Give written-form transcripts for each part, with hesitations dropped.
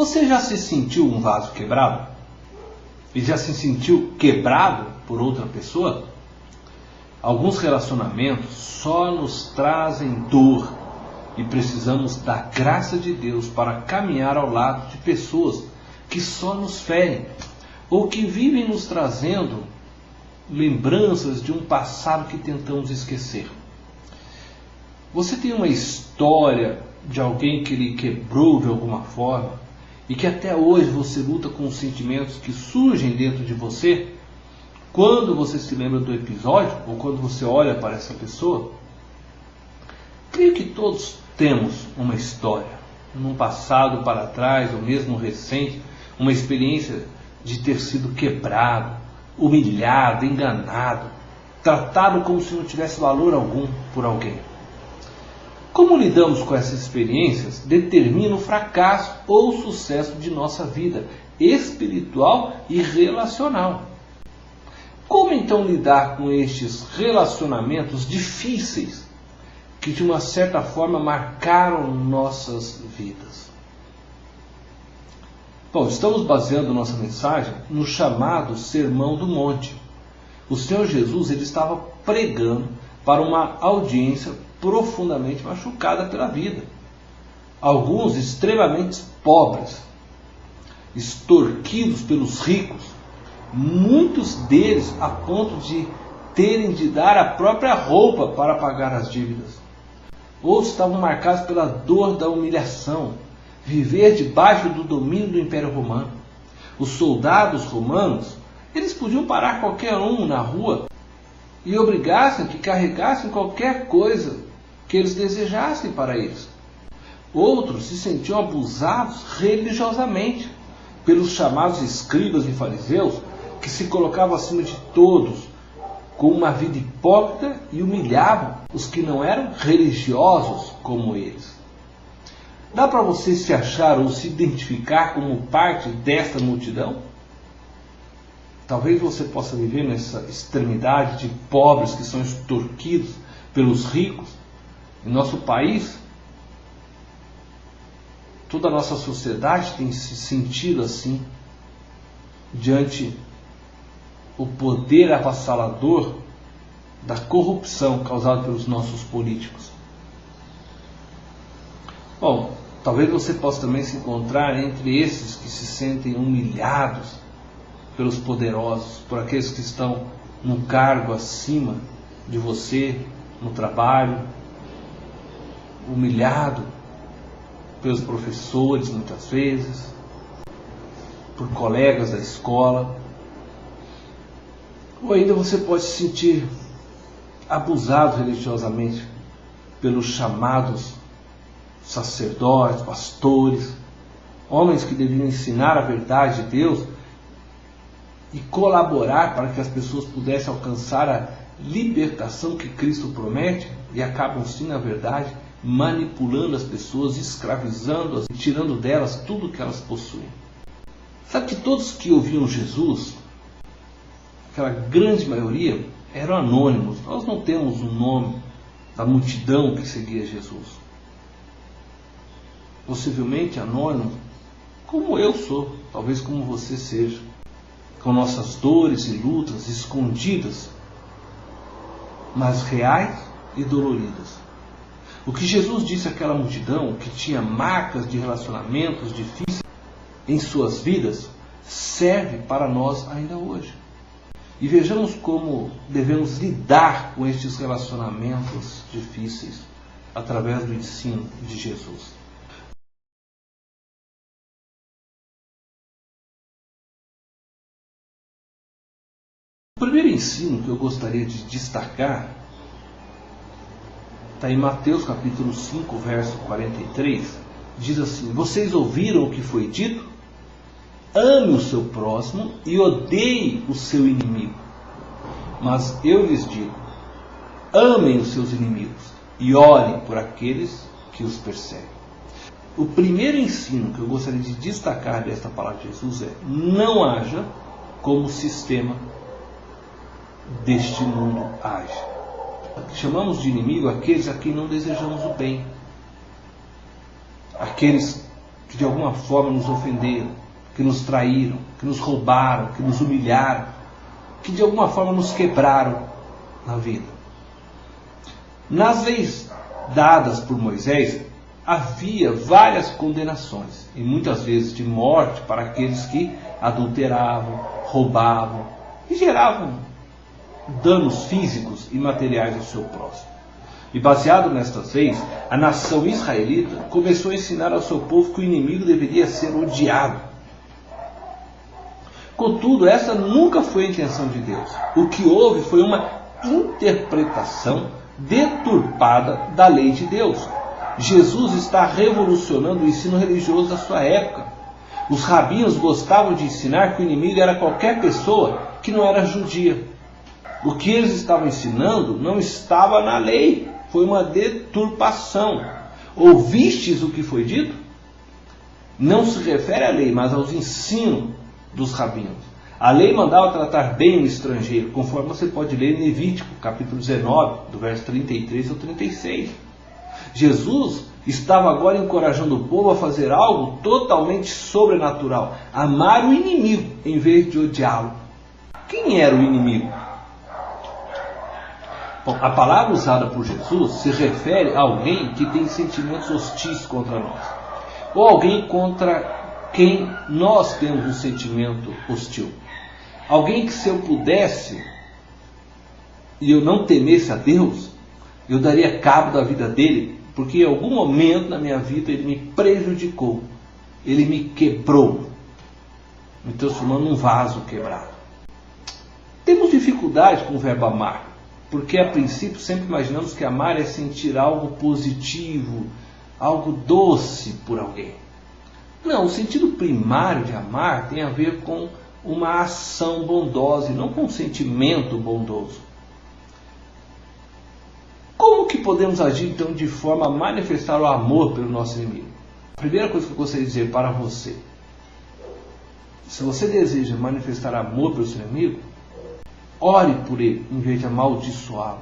Você já se sentiu um vaso quebrado? E já se sentiu quebrado por outra pessoa? Alguns relacionamentos só nos trazem dor e precisamos da graça de Deus para caminhar ao lado de pessoas que só nos ferem ou que vivem nos trazendo lembranças de um passado que tentamos esquecer. Você tem uma história de alguém que lhe quebrou de alguma forma e que até hoje você luta com os sentimentos que surgem dentro de você quando você se lembra do episódio ou quando você olha para essa pessoa? Creio que todos temos uma história, num passado para trás ou mesmo recente, uma experiência de ter sido quebrado, humilhado, enganado, tratado como se não tivesse valor algum por alguém. Como lidamos com essas experiências determina o fracasso ou o sucesso de nossa vida espiritual e relacional. Como então lidar com estes relacionamentos difíceis que de uma certa forma marcaram nossas vidas? Bom, estamos baseando nossa mensagem no chamado Sermão do Monte. O Senhor Jesus ele estava pregando para uma audiência profundamente machucada pela vida. Alguns extremamente pobres, extorquidos pelos ricos, muitos deles a ponto de terem de dar a própria roupa para pagar as dívidas. Outros estavam marcados pela dor da humilhação, viver debaixo do domínio do Império Romano. Os soldados romanos, eles podiam parar qualquer um na rua e obrigassem que carregassem qualquer coisa que eles desejassem para eles. Outros se sentiam abusados religiosamente pelos chamados escribas e fariseus, que se colocavam acima de todos, com uma vida hipócrita e humilhavam os que não eram religiosos como eles. Dá para você se achar ou se identificar como parte desta multidão? Talvez você possa viver nessa extremidade de pobres que são extorquidos pelos ricos. Em nosso país, toda a nossa sociedade tem se sentido assim, diante o poder avassalador da corrupção causada pelos nossos políticos. Bom, talvez você possa também se encontrar entre esses que se sentem humilhados pelos poderosos, por aqueles que estão num cargo acima de você, no trabalho, humilhado pelos professores muitas vezes, por colegas da escola. Ou ainda você pode se sentir abusado religiosamente pelos chamados sacerdotes, pastores, homens que deviam ensinar a verdade de Deus e colaborar para que as pessoas pudessem alcançar a libertação que Cristo promete, e acabam sim, na verdade, manipulando as pessoas, escravizando-as e tirando delas tudo o que elas possuem. Sabe que todos que ouviam Jesus, aquela grande maioria, eram anônimos. Nós não temos um nome da multidão que seguia Jesus. Possivelmente anônimo, como eu sou, talvez como você seja, com nossas dores e lutas escondidas, mas reais e doloridas. O que Jesus disse àquela multidão que tinha marcas de relacionamentos difíceis em suas vidas, serve para nós ainda hoje. E vejamos como devemos lidar com estes relacionamentos difíceis através do ensino de Jesus. O primeiro ensino que eu gostaria de destacar está em Mateus capítulo 5, verso 43. Diz assim: vocês ouviram o que foi dito? Ame o seu próximo e odeie o seu inimigo. Mas eu lhes digo, amem os seus inimigos e orem por aqueles que os perseguem. O primeiro ensino que eu gostaria de destacar desta palavra de Jesus é: não haja como o sistema deste mundo age. Chamamos de inimigo aqueles a quem não desejamos o bem, aqueles que de alguma forma nos ofenderam, que nos traíram, que nos roubaram, que nos humilharam, que de alguma forma nos quebraram na vida. Nas leis dadas por Moisés, havia várias condenações, e muitas vezes de morte para aqueles que adulteravam, roubavam e geravam danos físicos e materiais ao seu próximo. E baseado nestas leis, a nação israelita começou a ensinar ao seu povo que o inimigo deveria ser odiado. Contudo, essa nunca foi a intenção de Deus. O que houve foi uma interpretação deturpada da lei de Deus. Jesus está revolucionando o ensino religioso da sua época. Os rabinos gostavam de ensinar que o inimigo era qualquer pessoa que não era judia. O que eles estavam ensinando não estava na lei. Foi uma deturpação. Ouvistes o que foi dito? Não se refere à lei, mas aos ensinos dos rabinos. A lei mandava tratar bem o estrangeiro, conforme você pode ler em Levítico, capítulo 19, do verso 33 ao 36. Jesus estava agora encorajando o povo a fazer algo totalmente sobrenatural, amar o inimigo em vez de odiá-lo. Quem era o inimigo? Bom, a palavra usada por Jesus se refere a alguém que tem sentimentos hostis contra nós, ou alguém contra quem nós temos um sentimento hostil. Alguém que, se eu pudesse e eu não temesse a Deus, eu daria cabo da vida dele, porque em algum momento na minha vida ele me prejudicou, ele me quebrou, me transformando num vaso quebrado. Temos dificuldade com o verbo amar, porque a princípio sempre imaginamos que amar é sentir algo positivo, algo doce por alguém. Não, o sentido primário de amar tem a ver com uma ação bondosa e não com um sentimento bondoso. Como que podemos agir então de forma a manifestar o amor pelo nosso inimigo? A primeira coisa que eu gostaria de dizer para você: se você deseja manifestar amor pelo seu inimigo, ore por ele em vez de amaldiçoá-lo.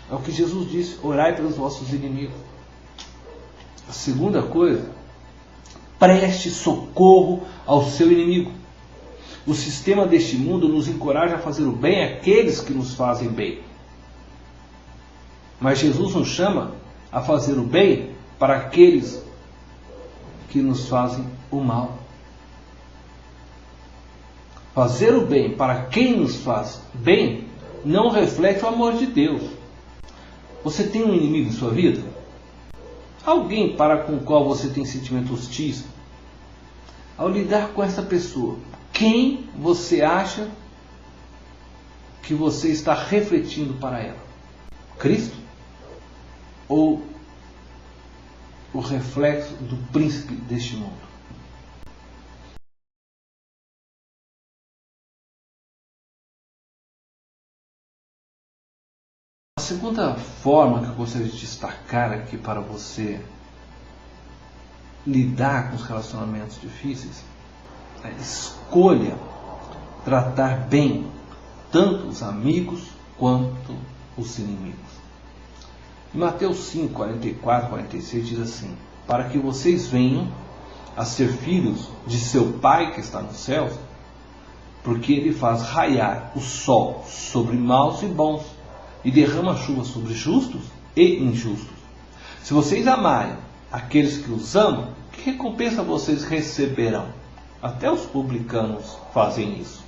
É o que Jesus disse: orai pelos vossos inimigos. A segunda coisa: preste socorro ao seu inimigo. O sistema deste mundo nos encoraja a fazer o bem àqueles que nos fazem bem. Mas Jesus nos chama a fazer o bem para aqueles que nos fazem o mal. Fazer o bem para quem nos faz bem não reflete o amor de Deus. Você tem um inimigo em sua vida? Alguém para com o qual você tem sentimentos hostis? Ao lidar com essa pessoa, quem você acha que você está refletindo para ela? Cristo? Ou o reflexo do príncipe deste mundo? A segunda forma que eu gostaria de destacar aqui para você lidar com os relacionamentos difíceis é: escolha tratar bem tanto os amigos quanto os inimigos. Em Mateus 5, 44, 46 diz assim: para que vocês venham a ser filhos de seu Pai que está nos céus, porque ele faz raiar o sol sobre maus e bons, e derrama chuva sobre justos e injustos. Se vocês amarem aqueles que os amam, que recompensa vocês receberão? Até os publicanos fazem isso.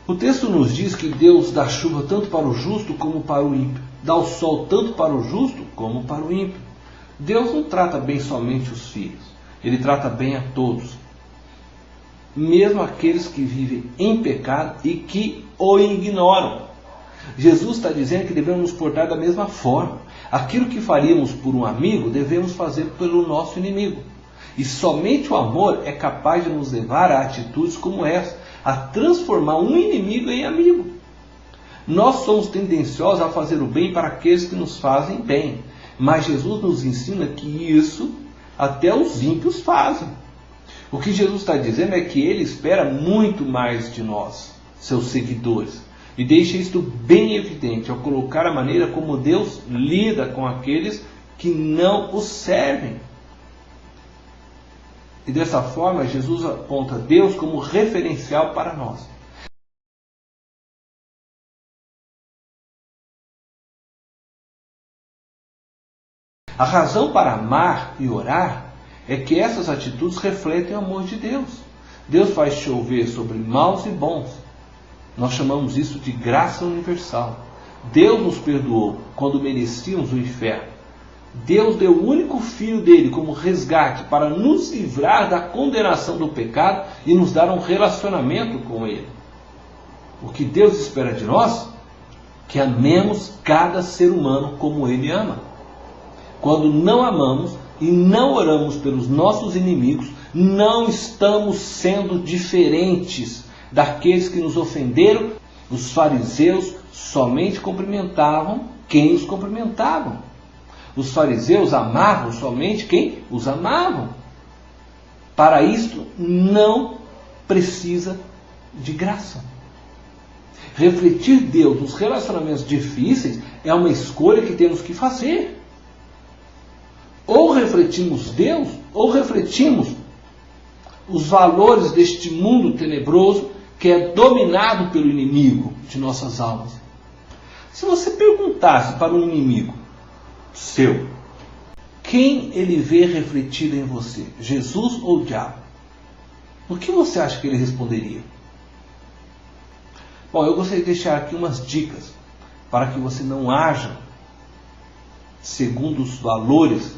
O texto nos diz que Deus dá chuva tanto para o justo como para o ímpio, dá o sol tanto para o justo como para o ímpio. Deus não trata bem somente os filhos, Ele trata bem a todos, mesmo aqueles que vivem em pecado e que o ignoram. Jesus está dizendo que devemos nos portar da mesma forma. Aquilo que faríamos por um amigo, devemos fazer pelo nosso inimigo. E somente o amor é capaz de nos levar a atitudes como essa, a transformar um inimigo em amigo. Nós somos tendenciosos a fazer o bem para aqueles que nos fazem bem, mas Jesus nos ensina que isso até os ímpios fazem. O que Jesus está dizendo é que Ele espera muito mais de nós, seus seguidores, e deixa isto bem evidente ao colocar a maneira como Deus lida com aqueles que não o servem. E dessa forma, Jesus aponta Deus como referencial para nós. A razão para amar e orar é que essas atitudes refletem o amor de Deus. Deus faz chover sobre maus e bons. Nós chamamos isso de graça universal. Deus nos perdoou quando merecíamos o inferno. Deus deu o único Filho dele como resgate para nos livrar da condenação do pecado e nos dar um relacionamento com ele. O que Deus espera de nós? Que amemos cada ser humano como ele ama. Quando não amamos e não oramos pelos nossos inimigos, não estamos sendo diferentes daqueles que nos ofenderam. Os fariseus somente cumprimentavam quem os cumprimentava. Os fariseus amavam somente quem os amavam. Para isto não precisa de graça. Refletir Deus nos relacionamentos difíceis é uma escolha que temos que fazer. Ou refletimos Deus, ou refletimos os valores deste mundo tenebroso que é dominado pelo inimigo de nossas almas. Se você perguntasse para um inimigo seu, quem ele vê refletido em você, Jesus ou o diabo? O que você acha que ele responderia? Bom, eu gostaria de deixar aqui umas dicas para que você não haja segundo os valores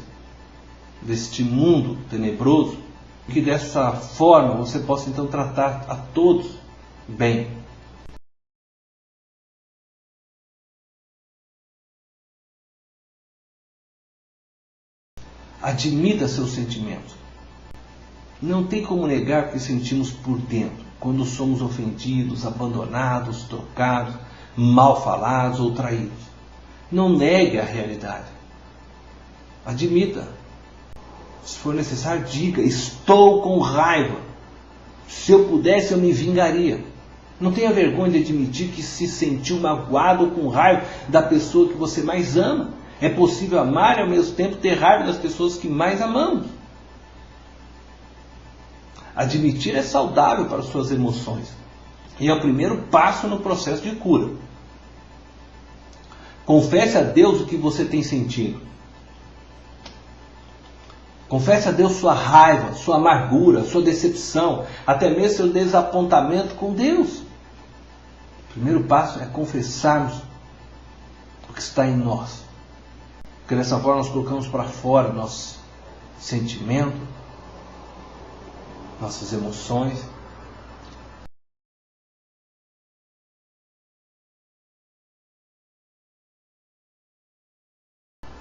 deste mundo tenebroso, que dessa forma você possa então tratar a todos bem. Admita seus sentimentos. Não tem como negar o que sentimos por dentro, quando somos ofendidos, abandonados, trocados, mal falados ou traídos. Não negue a realidade. Admita. Se for necessário, diga: estou com raiva. Se eu pudesse, eu me vingaria. Não tenha vergonha de admitir que se sentiu magoado ou com raiva da pessoa que você mais ama. É possível amar e ao mesmo tempo ter raiva das pessoas que mais amamos. Admitir é saudável para suas emoções. E é o primeiro passo no processo de cura. Confesse a Deus o que você tem sentido. Confesse a Deus sua raiva, sua amargura, sua decepção, até mesmo seu desapontamento com Deus. O primeiro passo é confessarmos o que está em nós. Porque dessa forma nós colocamos para fora nosso sentimento, nossas emoções.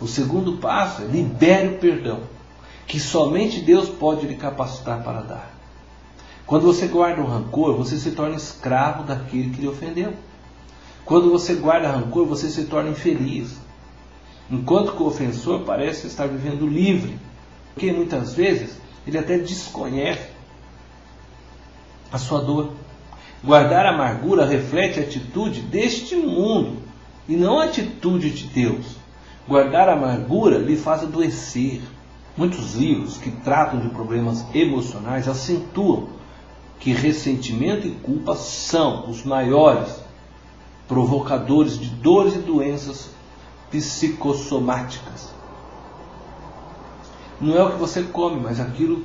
O segundo passo é libere o perdão, que somente Deus pode lhe capacitar para dar. Quando você guarda o rancor, você se torna escravo daquele que lhe ofendeu. Quando você guarda rancor, você se torna infeliz. Enquanto que o ofensor parece estar vivendo livre, porque muitas vezes ele até desconhece a sua dor. Guardar a amargura reflete a atitude deste mundo e não a atitude de Deus. Guardar a amargura lhe faz adoecer. Muitos livros que tratam de problemas emocionais acentuam que ressentimento e culpa são os maiores provocadores de dores e doenças psicossomáticas. Não é o que você come, mas aquilo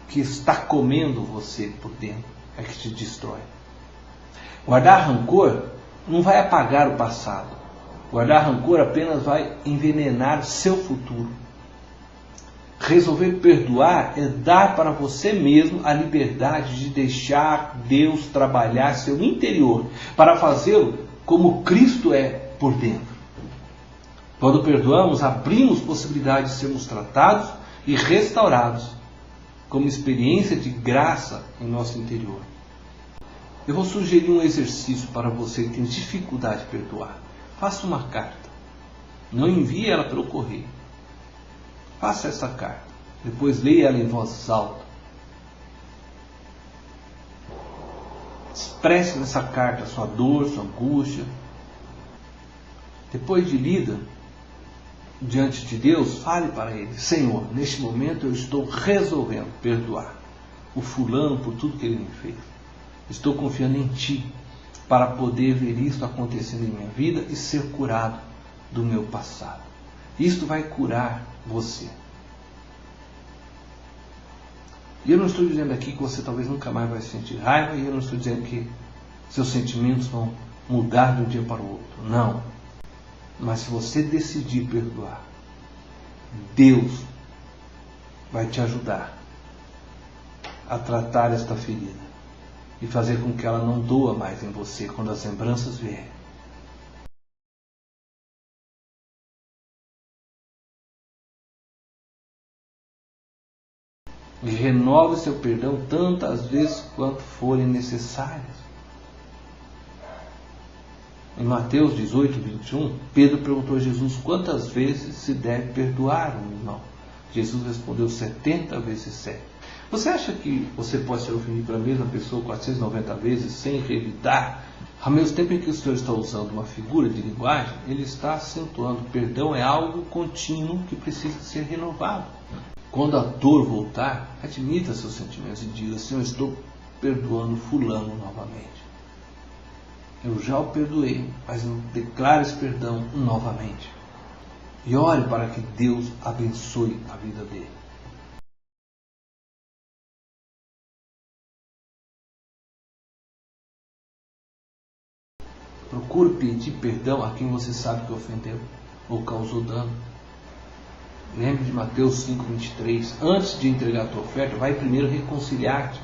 que está comendo você por dentro é que te destrói. Guardar rancor não vai apagar o passado. Guardar rancor apenas vai envenenar seu futuro. Resolver perdoar é dar para você mesmo a liberdade de deixar Deus trabalhar seu interior para fazê-lo como Cristo é por dentro. Quando perdoamos, abrimos possibilidade de sermos tratados e restaurados como experiência de graça em nosso interior. Eu vou sugerir um exercício para você que tem dificuldade de perdoar. Faça uma carta. Não envie ela pelo correio. Faça essa carta. Depois leia ela em voz alta. Expresse nessa carta sua dor, sua angústia. Depois de lida, diante de Deus, fale para Ele: Senhor, neste momento eu estou resolvendo perdoar o fulano por tudo que ele me fez. Estou confiando em Ti para poder ver isso acontecendo em minha vida e ser curado do meu passado. Isto vai curar você. E eu não estou dizendo aqui que você talvez nunca mais vai sentir raiva, e eu não estou dizendo que seus sentimentos vão mudar de um dia para o outro. Não. Mas se você decidir perdoar, Deus vai te ajudar a tratar esta ferida e fazer com que ela não doa mais em você quando as lembranças vierem. E renove seu perdão tantas vezes quanto forem necessárias. Em Mateus 18, 21, Pedro perguntou a Jesus quantas vezes se deve perdoar um irmão. Jesus respondeu 70 vezes 7. Você acha que você pode ser ofendido pela mesma pessoa 490 vezes sem revidar? Ao mesmo tempo em que o Senhor está usando uma figura de linguagem, Ele está acentuando: perdão é algo contínuo que precisa ser renovado. Quando a dor voltar, admita seus sentimentos e diga: Senhor, estou perdoando fulano novamente. Eu já o perdoei, mas eu declaro esse perdão novamente. E ore para que Deus abençoe a vida dele. Procure pedir perdão a quem você sabe que ofendeu ou causou dano. Lembre de Mateus 5:23. Antes de entregar a tua oferta, vai primeiro reconciliar-te.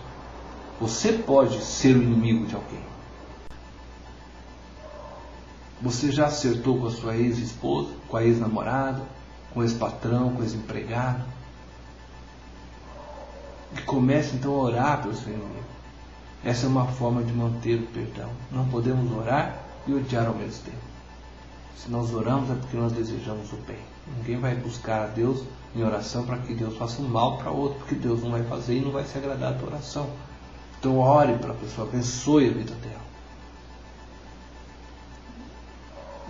Você pode ser o inimigo de alguém. Você já acertou com a sua ex-esposa, com a ex-namorada, com o ex-patrão, com o ex-empregado? E comece então a orar pelo seu inimigo. Essa é uma forma de manter o perdão. Não podemos orar e odiar ao mesmo tempo. Se nós oramos é porque nós desejamos o bem. Ninguém vai buscar a Deus em oração para que Deus faça um mal para outro, porque Deus não vai fazer e não vai se agradar da tua oração. Então ore para a pessoa, abençoe a vida dela.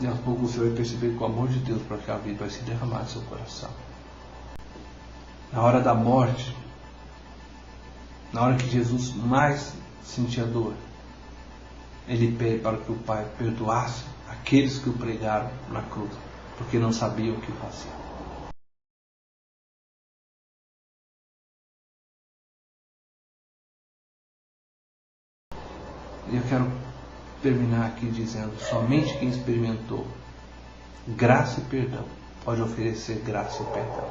E aos poucos você vai perceber que o amor de Deus para aquela vida vai se derramar no seu coração. Na hora da morte, na hora que Jesus mais sentia dor, Ele pede para que o Pai perdoasse aqueles que o pregaram na cruz, porque não sabiam o que fazer. E eu quero terminar aqui dizendo: somente quem experimentou graça e perdão pode oferecer graça e perdão.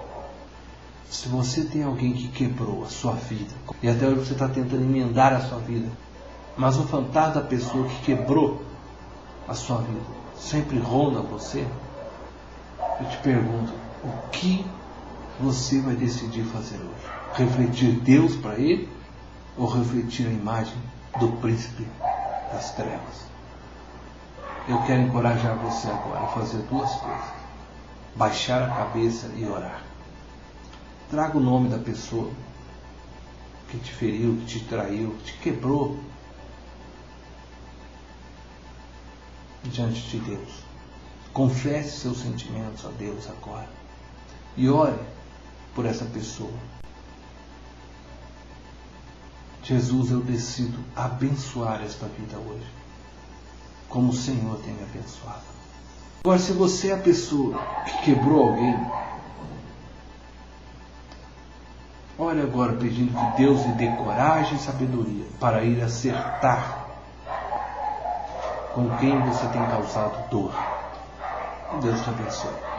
Se você tem alguém que quebrou a sua vida, e até hoje você está tentando emendar a sua vida, mas o fantasma da pessoa que quebrou a sua vida sempre ronda você, eu te pergunto: o que você vai decidir fazer hoje? Refletir Deus para ele ou refletir a imagem do príncipe das trevas? Eu quero encorajar você agora a fazer duas coisas: baixar a cabeça e orar. Traga o nome da pessoa que te feriu, que te traiu, que te quebrou diante de Deus. Confesse seus sentimentos a Deus agora e ore por essa pessoa. Jesus, eu decido abençoar esta vida hoje, como o Senhor tem me abençoado. Agora, se você é a pessoa que quebrou alguém, ore agora pedindo que Deus lhe dê coragem e sabedoria para ir acertar com quem você tem causado dor. Deus te abençoe.